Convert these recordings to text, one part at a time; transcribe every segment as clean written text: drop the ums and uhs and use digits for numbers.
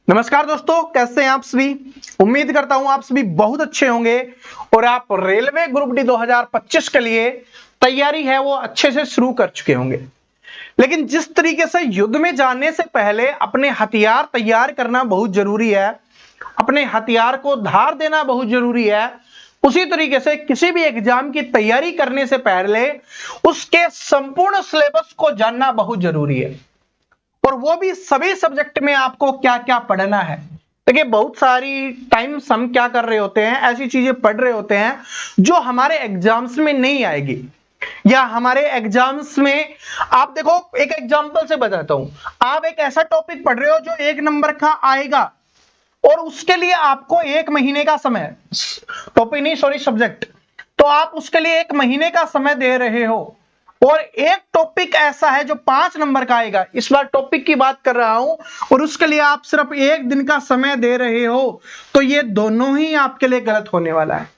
नमस्कार दोस्तों, कैसे हैं आप सभी। उम्मीद करता हूं आप सभी बहुत अच्छे होंगे और आप रेलवे ग्रुप डी 2025 के लिए तैयारी है वो अच्छे से शुरू कर चुके होंगे। लेकिन जिस तरीके से युद्ध में जाने से पहले अपने हथियार तैयार करना बहुत जरूरी है, अपने हथियार को धार देना बहुत जरूरी है, उसी तरीके से किसी भी एग्जाम की तैयारी करने से पहले उसके संपूर्ण सिलेबस को जानना बहुत जरूरी है, और वो भी सभी सब्जेक्ट में आपको क्या क्या पढ़ना है। देखिए, बहुत सारी टाइम्स हम क्या कर रहे होते हैं, ऐसी चीजें पढ़ रहे होते हैं जो हमारे एग्जाम्स में नहीं आएगी, या हमारे एग्जाम्स में आप देखो, एक एग्जांपल से बताता हूं। आप एक ऐसा टॉपिक पढ़ रहे हो जो 1 नंबर का आएगा और उसके लिए आपको 1 महीने का समय, टॉपिक नहीं सॉरी सब्जेक्ट, तो आप उसके लिए 1 महीने का समय दे रहे हो, और एक टॉपिक ऐसा है जो 5 नंबर का आएगा। इस बार टॉपिक की बात कर रहा हूं, और उसके लिए आप सिर्फ 1 दिन का समय दे रहे हो, तो ये दोनों ही आपके लिए गलत होने वाला है।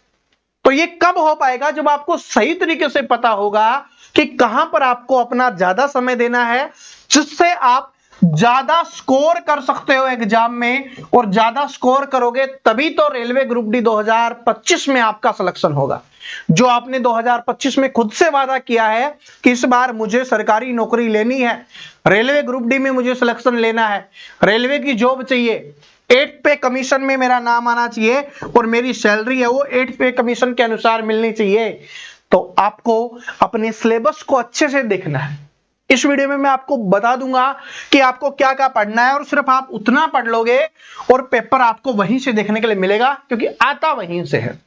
तो ये कब हो पाएगा? जब आपको सही तरीके से पता होगा कि कहां पर आपको अपना ज्यादा समय देना है, जिससे आप ज्यादा स्कोर कर सकते हो एग्जाम में, और ज्यादा स्कोर करोगे तभी तो रेलवे ग्रुप डी 2025 में आपका सिलेक्शन होगा। जो आपने 2025 में खुद से वादा किया है कि इस बार मुझे सरकारी नौकरी लेनी है, रेलवे ग्रुप डी में मुझे सिलेक्शन लेना है, रेलवे की जॉब चाहिए, 8 पे कमीशन में मेरा नाम आना चाहिए, और मेरी सैलरी है वो 8 पे कमीशन के अनुसार मिलनी चाहिए, तो आपको अपने सिलेबस को अच्छे से देखना है। इस वीडियो में मैं आपको बता दूंगा कि आपको क्या क्या पढ़ना है, और सिर्फ आप उतना पढ़ लोगे और पेपर आपको वहीं से देखने के लिए मिलेगा, क्योंकि आता वहीं से है।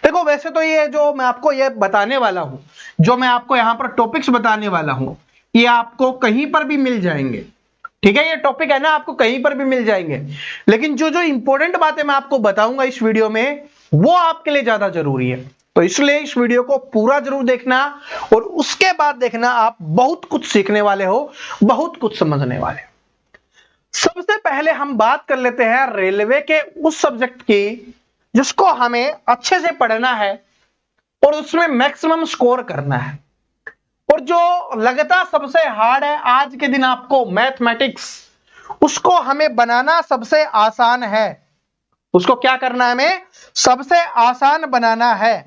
देखो, वैसे तो ये जो मैं आपको ये बताने वाला हूं, जो मैं आपको यहां पर टॉपिक्स बताने वाला हूं, ये आपको कहीं पर भी मिल जाएंगे। ठीक है, ये टॉपिक है ना, आपको कहीं पर भी मिल जाएंगे, लेकिन जो जो इंपॉर्टेंट बातें मैं आपको बताऊंगा इस वीडियो में, वो आपके लिए ज्यादा जरूरी है। तो इसलिए इस वीडियो को पूरा जरूर देखना, और उसके बाद देखना आप बहुत कुछ सीखने वाले हो, बहुत कुछ समझने वाले हो। सबसे पहले हम बात कर लेते हैं रेलवे के उस सब्जेक्ट की जिसको हमें अच्छे से पढ़ना है और उसमें मैक्सिमम स्कोर करना है, और जो लगता सबसे हार्ड है आज के दिन आपको, मैथमेटिक्स, उसको हमें बनाना सबसे आसान है। उसको क्या करना है? हमें सबसे आसान बनाना है।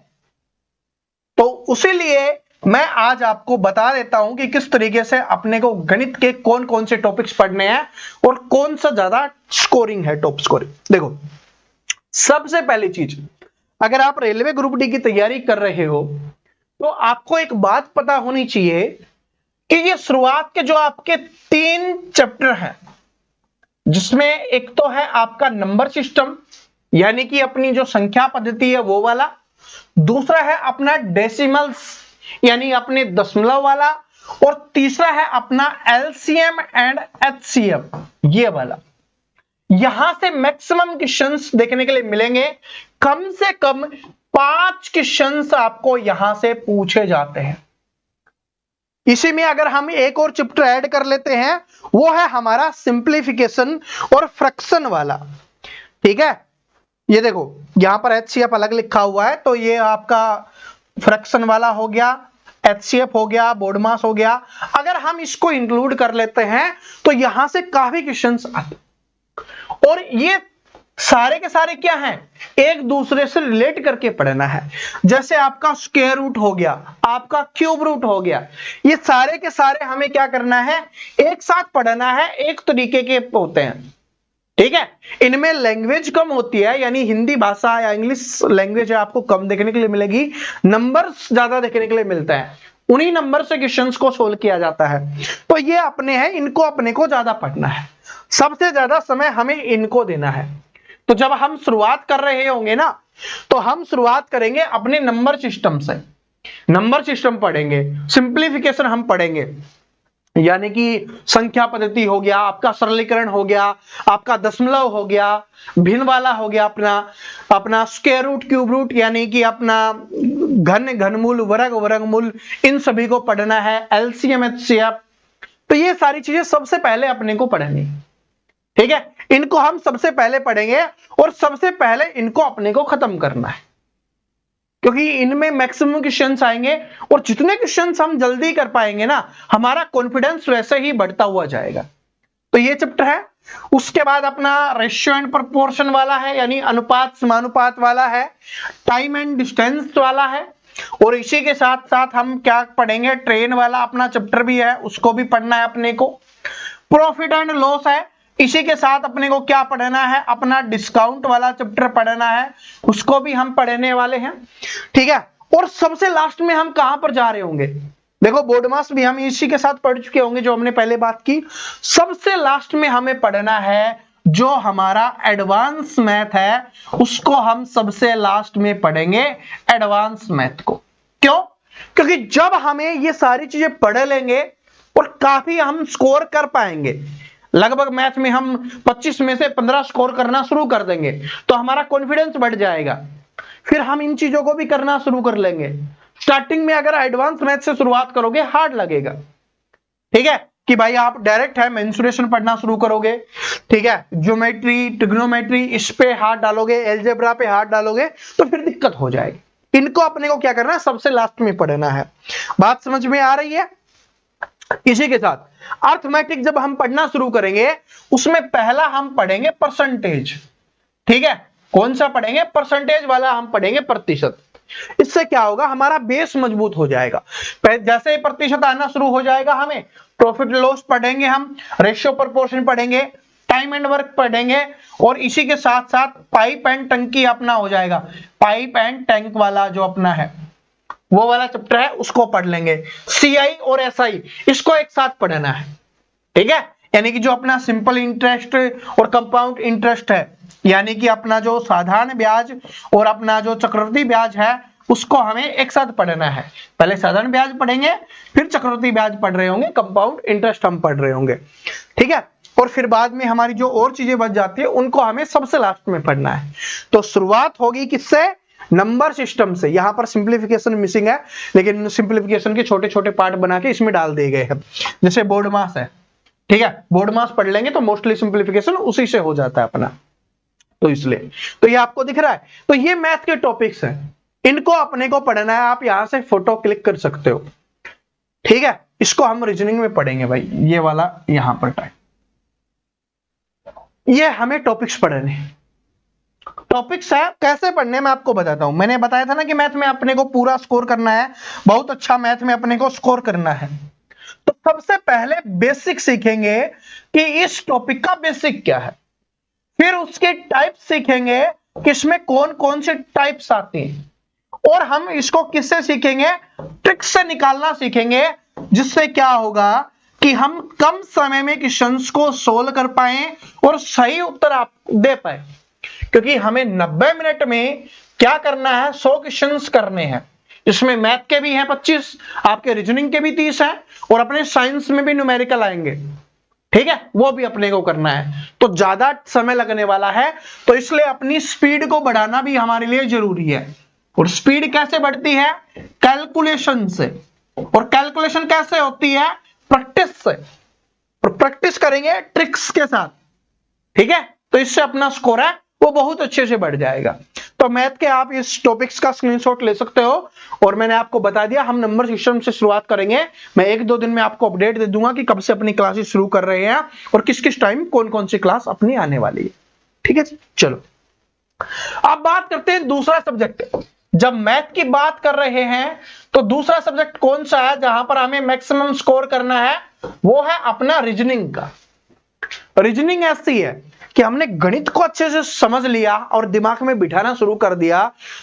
तो उसी लिए मैं आज आपको बता देता हूं कि किस तरीके से अपने को गणित के कौन कौन से टॉपिक्स पढ़ने हैं और कौन सा ज्यादा स्कोरिंग है, टॉप स्कोरिंग। देखो, सबसे पहली चीज, अगर आप रेलवे ग्रुप डी की तैयारी कर रहे हो तो आपको एक बात पता होनी चाहिए कि ये शुरुआत के जो आपके 3 चैप्टर हैं, जिसमें एक तो है आपका नंबर सिस्टम, यानी कि अपनी जो संख्या पद्धति है वो वाला, दूसरा है अपना डेसिमल्स यानी अपने दशमलव वाला, और तीसरा है अपना एलसीएम एंड एचसीएम ये वाला। यहां से मैक्सिमम क्वेश्चंस देखने के लिए मिलेंगे, कम से कम 5 क्वेश्चंस आपको यहां से पूछे जाते हैं। इसी में अगर हम एक और चैप्टर ऐड कर लेते हैं, वो है हमारा सिंप्लीफिकेशन और फ्रैक्शन वाला। ठीक है, ये देखो यहां पर एचसीएफ अलग लिखा हुआ है, तो ये आपका फ्रैक्शन वाला हो गया, एचसीएफ हो गया, बोर्डमास हो गया। अगर हम इसको इंक्लूड कर लेते हैं तो यहां से काफी क्वेश्चंस आते, और ये सारे के सारे क्या हैं, एक दूसरे से रिलेट करके पढ़ना है। जैसे आपका स्क्वायर रूट हो गया, आपका क्यूब रूट हो गया, ये सारे के सारे हमें क्या करना है, एक साथ पढ़ना है, एक तरीके के होते हैं। ठीक है, इनमें लैंग्वेज कम होती है, यानी हिंदी भाषा या इंग्लिश लैंग्वेज आपको कम देखने के लिए मिलेगी, नंबर्स ज्यादा देखने के लिए मिलता है, उन्हीं नंबर से क्वेश्चंस को सोल्व किया जाता है। तो ये अपने हैं, इनको अपने को ज्यादा पढ़ना है, सबसे ज्यादा समय हमें इनको देना है। तो जब हम शुरुआत कर रहे होंगे ना, तो हम शुरुआत करेंगे अपने नंबर सिस्टम से, नंबर सिस्टम पढ़ेंगे, सिंप्लीफिकेशन हम पढ़ेंगे, यानी कि संख्या पद्धति हो गया, आपका सरलीकरण हो गया, आपका दशमलव हो गया, भिन्न वाला हो गया, अपना स्क्वायर रूट, क्यूब रूट, यानी कि अपना घन, घनमूल, वर्ग, वर्गमूल, इन सभी को पढ़ना है, एलसीएम, एचसीएफ। तो ये सारी चीजें सबसे पहले अपने को पढ़नी। ठीक है, इनको हम सबसे पहले पढ़ेंगे, और सबसे पहले इनको अपने को खत्म करना है, क्योंकि इनमें मैक्सिमम क्वेश्चंस आएंगे, और जितने क्वेश्चंस हम जल्दी कर पाएंगे ना, हमारा कॉन्फिडेंस वैसे ही बढ़ता हुआ जाएगा। तो ये चैप्टर है। उसके बाद अपना रेशियो एंड प्रोपोर्शन वाला है, यानी अनुपात समानुपात वाला है, टाइम एंड डिस्टेंस वाला है, और इसी के साथ साथ हम क्या पढ़ेंगे, ट्रेन वाला अपना चैप्टर भी है, उसको भी पढ़ना है अपने को। प्रॉफिट एंड लॉस है, इसी के साथ अपने को क्या पढ़ना है, अपना डिस्काउंट वाला चैप्टर पढ़ना है, उसको भी हम पढ़ने वाले हैं, ठीक है। और सबसे लास्ट में हम कहां पर जा रहे होंगे, देखो बोर्ड मास भी हम इसी के साथ पढ़ चुके होंगे जो हमने पहले बात की। सबसे लास्ट में हमें पढ़ना है जो हमारा एडवांस मैथ है, उसको हम सबसे लास्ट में पढ़ेंगे, एडवांस मैथ को। क्यों? क्योंकि जब हमें ये सारी चीजें पढ़ लेंगे और काफी हम स्कोर कर पाएंगे, लगभग मैथ में हम 25 में से 15 स्कोर करना शुरू कर देंगे, तो हमारा कॉन्फिडेंस बढ़ जाएगा, फिर हम इन चीजों को भी करना शुरू कर लेंगे। स्टार्टिंग में अगर एडवांस मैथ से शुरुआत करोगे हार्ड लगेगा, ठीक है, कि भाई आप डायरेक्ट है मेंसुरेशन पढ़ना शुरू करोगे, ठीक है, ज्योमेट्री ट्रिग्नोमेट्री इस पे हाथ डालोगे, अलजेब्रा पे हाथ डालोगे, तो फिर दिक्कत हो जाएगी। इनको अपने को क्या करना है, सबसे लास्ट में पढ़ना है। बात समझ में आ रही है? इसी के साथ अर्थमेटिक जब हम पढ़ना शुरू करेंगे, उसमें पहला हम पढ़ेंगे परसेंटेज, ठीक है। कौन सा पढ़ेंगे? परसेंटेज वाला हम पढ़ेंगे, प्रतिशत। इससे क्या होगा, हमारा बेस मजबूत हो जाएगा। जैसे ही प्रतिशत आना शुरू हो जाएगा, हमें प्रॉफिट लॉस पढ़ेंगे, हम रेशियो प्रोपोर्शन पढ़ेंगे, टाइम एंड वर्क पढ़ेंगे, और इसी के साथ साथ पाइप एंड टंकी अपना हो जाएगा। पाइप एंड टैंक वाला जो अपना है वो वाला चैप्टर है, उसको पढ़ लेंगे। सीआई और एसआई इसको एक साथ पढ़ना है, ठीक है। यानी कि जो अपना सिंपल इंटरेस्ट और कंपाउंड इंटरेस्ट है, यानी कि अपना जो साधारण ब्याज और अपना जो चक्रवृद्धि ब्याज है, उसको हमें एक साथ पढ़ना है। पहले साधारण ब्याज पढ़ेंगे, फिर चक्रवृद्धि ब्याज पढ़ रहे होंगे, कंपाउंड इंटरेस्ट हम पढ़ रहे होंगे, ठीक है। और फिर बाद में हमारी जो और चीजें बच जाती है उनको हमें सबसे लास्ट में पढ़ना है। तो शुरुआत होगी किससे? नंबर सिस्टम से। यहां पर सिंप्लीफिकेशन मिसिंग है, लेकिन सिंप्लीफिकेशन के छोटे छोटे पार्ट बना के इसमें डाल दिए गए हैं। जैसे बोर्ड मास है, ठीक है, बोर्ड मास पढ़ लेंगे तो मोस्टली सिंप्लीफिकेशन उसी से हो जाता है अपना, तो इसलिए तो ये आपको दिख रहा है। तो ये मैथ के टॉपिक्स हैं, इनको अपने को पढ़ना है। आप यहां से फोटो क्लिक कर सकते हो, ठीक है। इसको हम रीजनिंग में पढ़ेंगे भाई, ये वाला यहां पर टाइप, ये हमें टॉपिक्स पढ़ने हैं। टॉपिक्स है कैसे पढ़ने मैं आपको बताता हूं। मैंने बताया था ना कि मैथ में अपने को पूरा स्कोर करना है, बहुत अच्छा मैथ में अपने को स्कोर करना है। तो सबसे पहले बेसिक सीखेंगे कि इस टॉपिक का बेसिक क्या है, फिर उसके टाइप सीखेंगे कि इसमें कौन कौन से टाइप्स आते हैं, और हम इसको किससे सीखेंगे, ट्रिक से निकालना सीखेंगे, जिससे क्या होगा कि हम कम समय में क्वेश्चंस को सोल्व कर पाए और सही उत्तर आप दे पाए। क्योंकि हमें 90 मिनट में क्या करना है, 100 क्वेश्चंस करने हैं। इसमें मैथ के भी हैं 25, आपके रीजनिंग के भी 30 हैं, और अपने साइंस में भी न्यूमेरिकल आएंगे, ठीक है, वो भी अपने को करना है। तो ज्यादा समय लगने वाला है, तो इसलिए अपनी स्पीड को बढ़ाना भी हमारे लिए जरूरी है। और स्पीड कैसे बढ़ती है? कैलकुलेशन से। और कैलकुलेशन कैसे होती है? प्रैक्टिस से। और प्रैक्टिस करेंगे ट्रिक्स के साथ, ठीक है। तो इससे अपना स्कोर है वो बहुत अच्छे से बढ़ जाएगा। तो मैथ के आप इस टॉपिक्स का स्क्रीनशॉट ले सकते हो, और मैंने आपको बता दिया हम नंबर सिस्टम से शुरुआत करेंगे। मैं 1-2 दिन में आपको अपडेट दे दूंगा कि कब से अपनी क्लासेस शुरू कर रहे हैं और किस किस टाइम कौन कौन सी क्लास अपनी आने वाली है, ठीक है। चलो अब बात करते हैं दूसरा सब्जेक्ट। जब मैथ की बात कर रहे हैं तो दूसरा सब्जेक्ट कौन सा है जहां पर हमें मैक्सिमम स्कोर करना है, वो है अपना रीजनिंग का। रीजनिंग ऐसी है कि हमने गणित को अच्छे से समझ लिया और दिमाग में बिठाना शुरू कर दिया,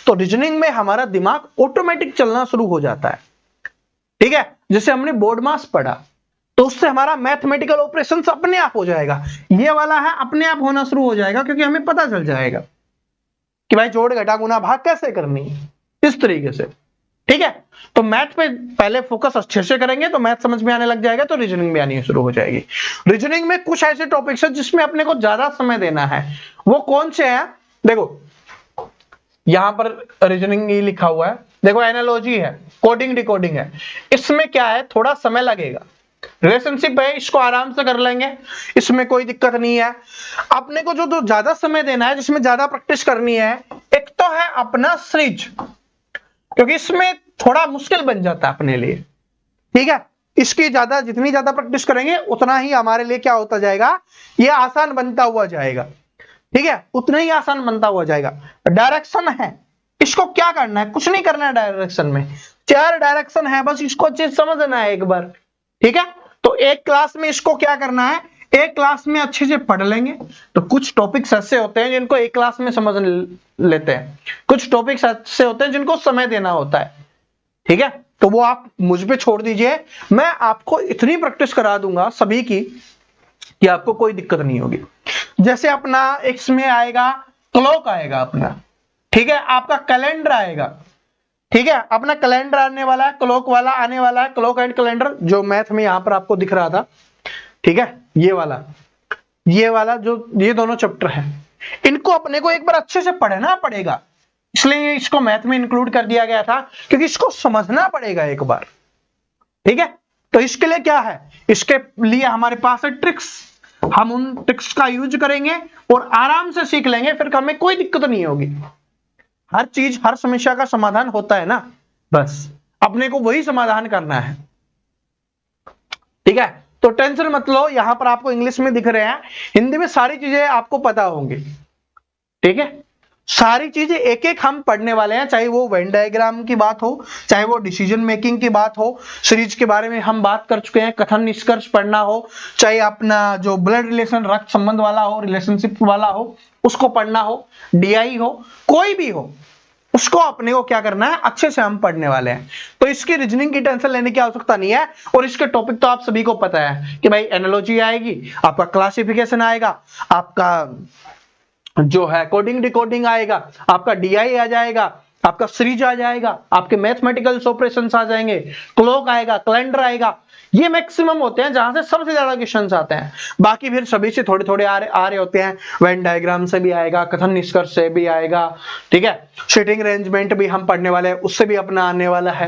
तो रीजनिंग में हमारा दिमाग ऑटोमेटिक चलना शुरू हो जाता है, ठीक है। जैसे हमने बोर्ड मास पढ़ा, तो उससे हमारा मैथमेटिकल ऑपरेशंस अपने आप हो जाएगा। ये वाला है अपने आप होना शुरू हो जाएगा, क्योंकि हमें पता चल जाएगा कि भाई जोड़ घटा गुना भाग कैसे करनी है, इस तरीके से, ठीक है। तो मैथ पे पहले फोकस अच्छे से करेंगे तो मैथ समझ में आने लग जाएगा, तो रीजनिंग में आनी शुरू हो जाएगी। रीजनिंग में कुछ ऐसे टॉपिक्स हैं जिसमें अपने को ज्यादा समय देना है। वो कौन से हैं? देखो यहां पर रीजनिंग ही लिखा हुआ है, देखो एनालॉजी है, कोडिंग डिकोडिंग है। इसमें क्या है, थोड़ा समय लगेगा। रिलेशनशिप है, इसको आराम से कर लेंगे, इसमें कोई दिक्कत नहीं है। अपने को जो ज्यादा समय देना है, जिसमें ज्यादा प्रैक्टिस करनी है, एक तो है अपना सीरीज, क्योंकि इसमें थोड़ा मुश्किल बन जाता है अपने लिए, ठीक है। इसकी जितनी ज्यादा प्रैक्टिस करेंगे उतना ही हमारे लिए क्या होता जाएगा, ये आसान बनता हुआ जाएगा। ठीक है, उतना ही आसान बनता हुआ जाएगा। डायरेक्शन है, इसको क्या करना है, कुछ नहीं करना है डायरेक्शन में, 4 डायरेक्शन है, बस इसको अच्छे से समझना है एक बार। ठीक है, तो एक क्लास में इसको क्या करना है, एक क्लास में अच्छे से पढ़ लेंगे। तो कुछ टॉपिक्स ऐसे होते हैं जिनको एक क्लास में समझ लेते हैं, कुछ टॉपिक्स ऐसे होते हैं जिनको समय देना होता है। ठीक है, तो वो आप मुझ पे छोड़ दीजिए, मैं आपको इतनी प्रैक्टिस करा दूंगा सभी की कि आपको कोई दिक्कत नहीं होगी। जैसे अपना इसमें आएगा क्लॉक आएगा अपना, ठीक है, आपका कैलेंडर आएगा। ठीक है, अपना कैलेंडर आने वाला है, क्लॉक वाला आने वाला है, क्लॉक एंड कैलेंडर जो मैथ में यहां पर आपको दिख रहा था। ठीक है, ये वाला जो ये दोनों चैप्टर है, इनको अपने को एक बार अच्छे से पढ़ना पड़ेगा, इसलिए इसको मैथ में इंक्लूड कर दिया गया था, क्योंकि इसको समझना पड़ेगा एक बार। ठीक है, तो इसके लिए क्या है, इसके लिए हमारे पास है ट्रिक्स, हम उन ट्रिक्स का यूज करेंगे और आराम से सीख लेंगे, फिर हमें कोई दिक्कत नहीं होगी। हर चीज, हर समस्या का समाधान होता है ना, बस अपने को वही समाधान करना है। ठीक है, तो टेंशन मत लो, यहां पर आपको इंग्लिश में दिख रहे हैं, हिंदी में सारी चीजें आपको पता होंगी। ठीक है, सारी चीजें एक एक हम पढ़ने वाले हैं, चाहे वो वेन डायग्राम की बात हो, चाहे वो डिसीजन मेकिंग की बात हो, सीरीज के बारे में हम बात कर चुके हैं, कथन निष्कर्ष पढ़ना हो, चाहे अपना जो ब्लड रिलेशन रक्त संबंध वाला हो, रिलेशनशिप वाला हो, उसको पढ़ना हो, डीआई हो, कोई भी हो, उसको अपने को क्या करना है, अच्छे से हम पढ़ने वाले हैं। तो इसकी रीजनिंग की टेंशन लेने की आवश्यकता नहीं है। और इसके टॉपिक तो आप सभी को पता है कि भाई एनालॉजी आएगी, आपका क्लासिफिकेशन आएगा, आपका जो है कोडिंग डिकोडिंग आएगा, आपका डीआई आ जाएगा, आपका सीरीज आ जाएगा, आपके मैथमेटिकल ऑपरेशंस आ जाएंगे, क्लॉक आएगा, कैलेंडर आएगा। ये मैक्सिमम होते हैं जहां से सबसे ज्यादा क्वेश्चंस आते हैं। बाकी फिर सभी से थोड़े थोड़े आ रहे होते हैं, वेन डायग्राम से भी आएगा, कथन निष्कर्ष से भी आएगा। ठीक है, सीटिंग अरेंजमेंट भी हम पढ़ने वाले हैं, उससे भी अपना आने वाला है।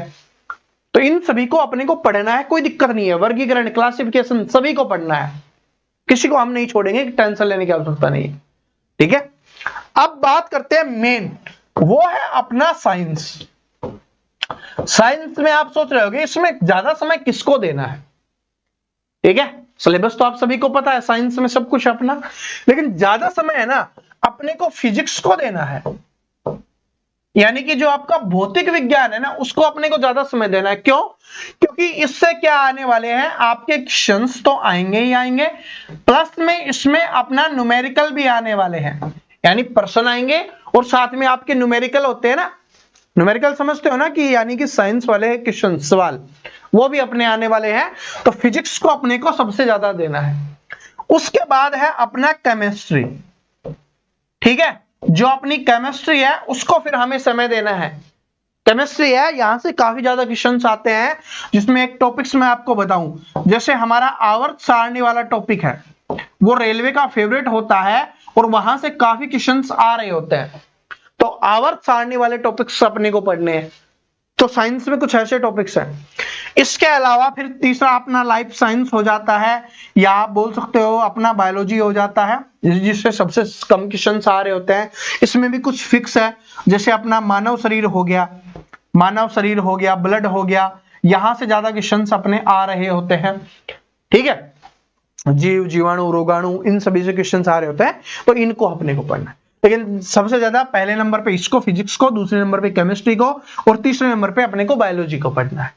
तो इन सभी को अपने को पढ़ना है, कोई दिक्कत नहीं है। वर्गीकरण, क्लासिफिकेशन सभी को पढ़ना है, किसी को हम नहीं छोड़ेंगे, टेंशन लेने की आवश्यकता नहीं है। ठीक है, अब बात करते हैं मेन, वो है अपना साइंस। साइंस में आप सोच रहे होंगे इसमें ज्यादा समय किसको देना है। ठीक है, सिलेबस तो आप सभी को पता है, साइंस में सब कुछ अपना, लेकिन ज्यादा समय है ना अपने को फिजिक्स को देना है, यानी कि जो आपका भौतिक विज्ञान है ना, उसको अपने को ज्यादा समय देना है। क्यों? क्योंकि इससे क्या आने वाले हैं, आपके क्वेश्चंस तो आएंगे ही आएंगे, प्लस में इसमें अपना न्यूमेरिकल भी आने वाले हैं, यानी प्रश्न आएंगे और साथ में आपके न्यूमेरिकल होते हैं ना, न्यूमेरिकल समझते हो ना, कि यानी कि साइंस वाले क्वेश्चन सवाल वो भी अपने आने वाले हैं। तो फिजिक्स को अपने को सबसे ज्यादा देना है। उसके बाद है अपना केमिस्ट्री। ठीक है, जो अपनी केमिस्ट्री है उसको फिर हमें समय देना है। केमिस्ट्री है, यहां से काफी ज्यादा क्वेश्चंस आते हैं, जिसमें एक टॉपिक्स मैं आपको बताऊं, जैसे हमारा आवर्त सारणी वाला टॉपिक है, वो रेलवे का फेवरेट होता है और वहां से काफी क्वेश्चंस आ रहे होते हैं। तो आवर्त सारणी वाले टॉपिक्स अपने को पढ़ने हैं। तो साइंस में कुछ ऐसे टॉपिक्स हैं। इसके अलावा फिर तीसरा अपना लाइफ साइंस हो जाता है, या आप बोल सकते हो अपना बायोलॉजी हो जाता है, जिससे सबसे कम क्वेश्चंस आ रहे होते हैं। इसमें भी कुछ फिक्स है, जैसे अपना मानव शरीर हो गया, ब्लड हो गया, यहां से ज्यादा क्वेश्चंस अपने आ रहे होते हैं। ठीक है, जीव, जीवाणु, रोगाणु, इन सभी से क्वेश्चंस आ रहे होते हैं, तो इनको अपने को पढ़ना है। लेकिन सबसे ज्यादा पहले नंबर पे इसको, फिजिक्स को, दूसरे नंबर पे केमिस्ट्री को, और तीसरे नंबर पे अपने को बायोलॉजी को पढ़ना है।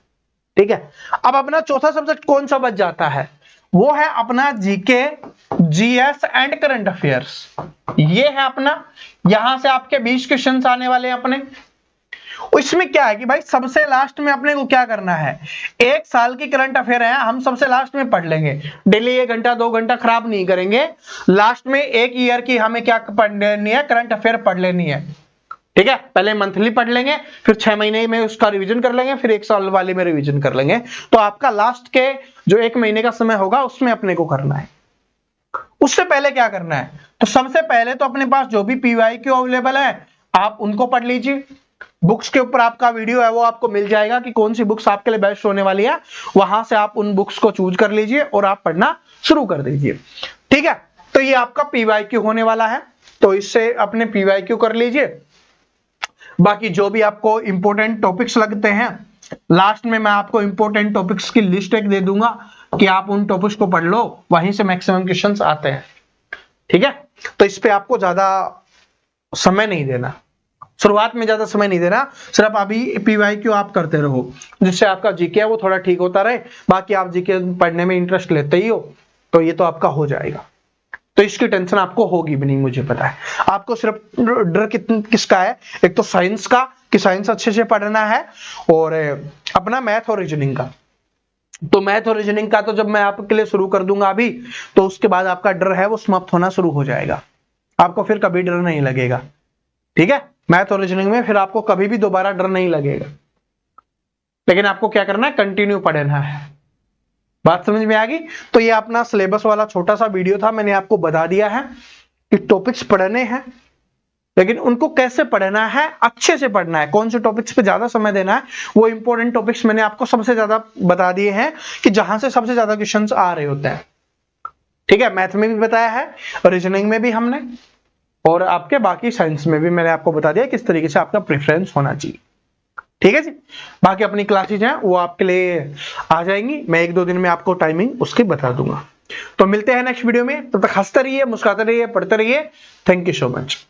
ठीक है, अब अपना चौथा सब्जेक्ट कौन सा बच जाता है, वो है अपना GK, GS and current affairs. ये है अपना, यहां से आपके 20 क्वेश्चंस आने वाले हैं अपने। इसमें क्या है कि भाई सबसे लास्ट में अपने को क्या करना है, एक साल की करंट अफेयर है, हम सबसे लास्ट में पढ़ लेंगे, डेली 1 घंटा 2 घंटा खराब नहीं करेंगे। लास्ट में 1 ईयर की हमें क्या पढ़नी है, करंट अफेयर पढ़ लेनी है। ठीक है, पहले मंथली पढ़ लेंगे, फिर 6 महीने में उसका रिवीजन कर लेंगे, फिर 1 साल वाले में रिवीजन कर लेंगे। तो आपका लास्ट के जो 1 महीने का समय होगा उसमें अपने को करना है। उससे पहले क्या करना है, तो सबसे पहले तो अपने पास जो भी पीवाईक्यू अवेलेबल है आप उनको पढ़ लीजिए। बुक्स के ऊपर आपका वीडियो है, वो आपको मिल जाएगा कि कौन सी बुक्स आपके लिए बेस्ट होने वाली है, वहां से आप उन बुक्स को चूज कर लीजिए और आप पढ़ना शुरू कर दीजिए। ठीक है, तो ये आपका पीवाईक्यू होने वाला है, तो इससे अपने पीवाईक्यू कर लीजिए। बाकी जो भी आपको इंपॉर्टेंट टॉपिक्स लगते हैं लास्ट में मैं आपको इंपॉर्टेंट टॉपिक्स की लिस्ट एक दे दूंगा कि आप उन टॉपिक्स को पढ़ लो, वहीं से मैक्सिमम क्वेश्चंस आते हैं। ठीक है, तो इस पे आपको ज्यादा समय नहीं देना, शुरुआत में ज्यादा समय नहीं देना, सिर्फ अभी PYQ आप करते रहो, जिससे आपका जीके है वो थोड़ा ठीक होता रहे। बाकी आप जीके पढ़ने में इंटरेस्ट लेते ही हो तो ये तो आपका हो जाएगा, तो इसकी टेंशन आपको होगी भी नहीं, मुझे पता है। आपको सिर्फ डर किसका है, एक तो साइंस का कि साइंस अच्छे से पढ़ना है, और अपना मैथ और रीजनिंग का। तो मैथ और रीजनिंग का तो जब मैं आपके लिए शुरू कर दूंगा अभी, तो उसके बाद आपका डर है वो समाप्त होना शुरू हो जाएगा, आपको फिर कभी डर नहीं लगेगा। ठीक है, मैथ और रीजनिंग में फिर आपको कभी भी दोबारा डर नहीं लगेगा, लेकिन आपको क्या करना है, कंटिन्यू पढ़ना है। बात समझ में आ गई? तो ये अपना सिलेबस वाला छोटा सा वीडियो था, मैंने आपको बता दिया है कि टॉपिक्स पढ़ने हैं, लेकिन उनको कैसे पढ़ना है, अच्छे से पढ़ना है, कौन से टॉपिक्स पे ज्यादा समय देना है, वो इंपॉर्टेंट टॉपिक्स मैंने आपको सबसे ज्यादा बता दिए हैं कि जहां से सबसे ज्यादा क्वेश्चंस आ रहे होते हैं। ठीक है, मैथ में भी बताया है, रीजनिंग में भी हमने, और आपके बाकी साइंस में भी मैंने आपको बता दिया किस तरीके से आपका प्रेफरेंस होना चाहिए। ठीक है जी, बाकी अपनी क्लासेज हैं वो आपके लिए आ जाएंगी, मैं 1-2 दिन में आपको टाइमिंग उसकी बता दूंगा। तो मिलते हैं नेक्स्ट वीडियो में, तब तक हंसते रहिए, मुस्कुराते रहिए, पढ़ते रहिए। Thank you so much.